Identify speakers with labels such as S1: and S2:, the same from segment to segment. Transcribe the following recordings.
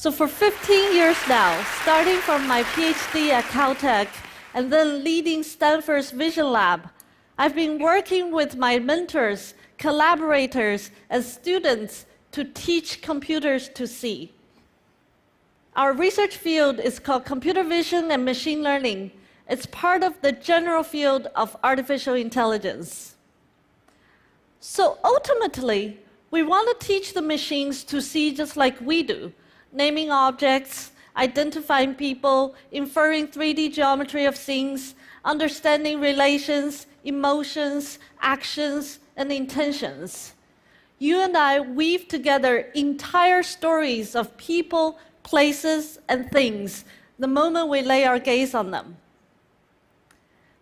S1: So for 15 years now, starting from my PhD at Caltech and then leading Stanford's Vision Lab, I've been working with my mentors, collaborators, and students to teach computers to see. Our research field is called computer vision and machine learning. It's part of the general field of artificial intelligence. So ultimately, we want to teach the machines to see just like we do, naming objects, identifying people, inferring 3D geometry of things, understanding relations, emotions, actions, and intentions. You and I weave together entire stories of people, places, and things the moment we lay our gaze on them.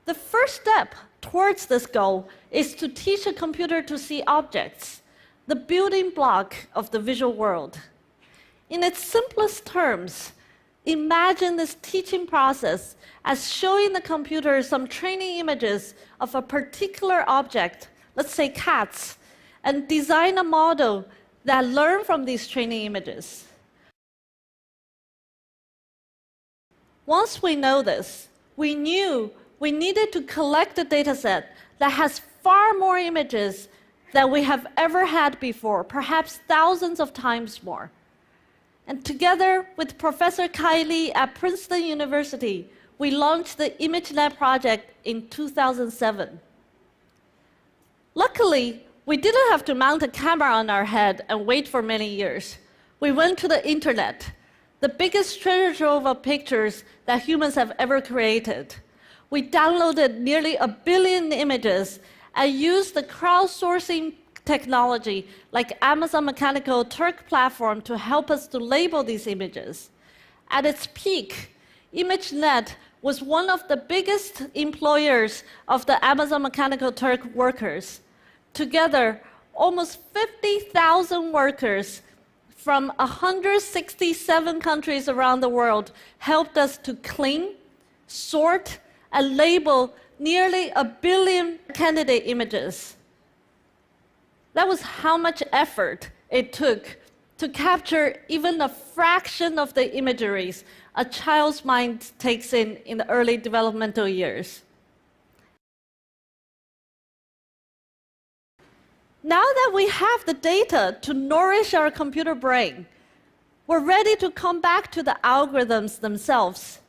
S1: The first step towards this goal is to teach a computer to see objects, the building block of the visual world. In its simplest terms, imagine this teaching process as showing the computer some training images of a particular object, let's say cats, and design a model that learns from these training images. Once we know this, we knew we needed to collect a dataset that has far more images than we have ever had before, perhaps thousands of times more. And together with Professor Kai Li at Princeton University, we launched the ImageNet project in 2007. Luckily, we didn't have to mount a camera on our head and wait for many years. We went to the internet, the biggest treasure trove of pictures that humans have ever created. We downloaded nearly 1 billion images and used the crowdsourcing technology like Amazon Mechanical Turk platform to help us to label these images. At its peak, ImageNet was one of the biggest employers of the Amazon Mechanical Turk workers. Together, almost 50,000 workers from 167 countries around the world helped us to clean, sort, and label nearly 1 billion candidate images. That was how much effort it took to capture even a fraction of the imageries a child's mind takes in the early developmental years. Now that we have the data to nourish our computer brain, we're ready to come back to the algorithms themselves.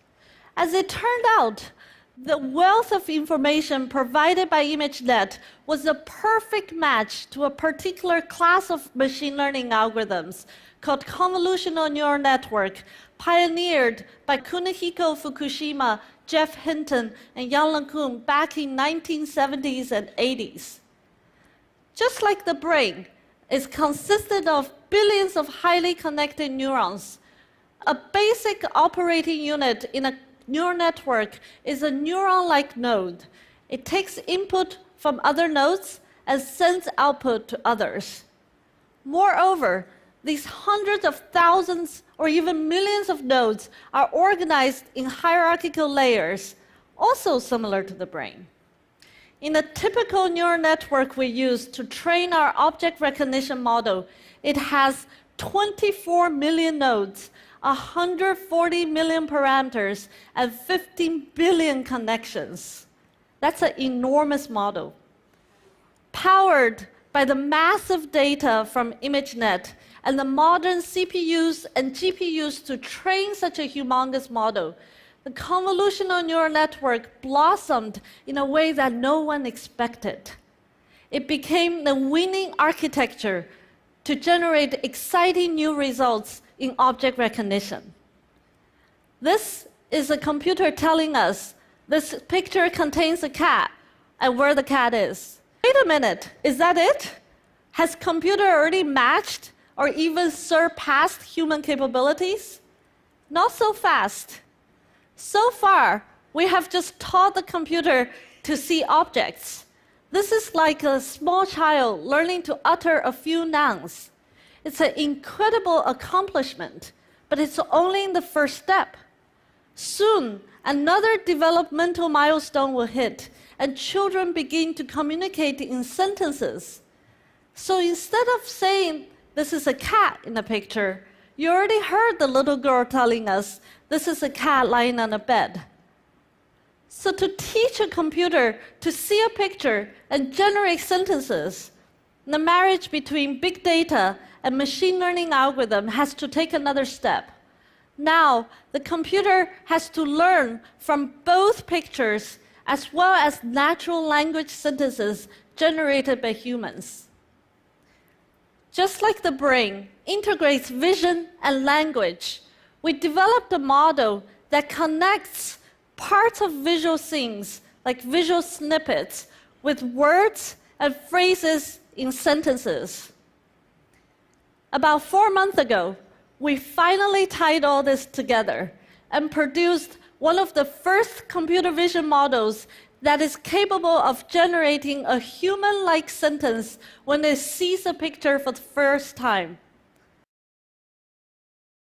S1: As it turned out, the wealth of information provided by ImageNet was a perfect match to a particular class of machine learning algorithms called convolutional neural network, pioneered by Kunihiko Fukushima, Jeff Hinton, and Yann LeCun back in 1970s and 80s. Just like the brain is consisted of billions of highly connected neurons, a basic operating unit in a neural network is a neuron-like node. It takes input from other nodes and sends output to others. Moreover, these hundreds of thousands or even millions of nodes are organized in hierarchical layers, also similar to the brain. In a typical neural network we use to train our object recognition model, it has 24 million nodes, 140 million parameters, and 15 billion connections. That's an enormous model. Powered by the massive data from ImageNet and the modern CPUs and GPUs to train such a humongous model, the convolutional neural network blossomed in a way that no one expected. It became the winning architecture to generate exciting new results in object recognition. This is a computer telling us this picture contains a cat and where the cat is. Wait a minute, is that it? Has computer already matched or even surpassed human capabilities? Not so fast. So far, we have just taught the computer to see objects. This is like a small child learning to utter a few nouns. It's an incredible accomplishment, but it's only in the first step. Soon, another developmental milestone will hit, and children begin to communicate in sentences. So instead of saying, "This is a cat" in the picture, You already heard the little girl telling us, this is a cat lying on a bed. So to teach a computer to see a picture and generate sentences, the marriage between big data and machine learning algorithm has to take another step. Now, the computer has to learn from both pictures as well as natural language sentences generated by humans. Just like the brain integrates vision and language, we developed a model that connects parts of visual things, like visual snippets, with words and phrases in sentences. About 4 months ago, we finally tied all this together and produced one of the first computer vision models that is capable of generating a human-like sentence when it sees a picture for the first time.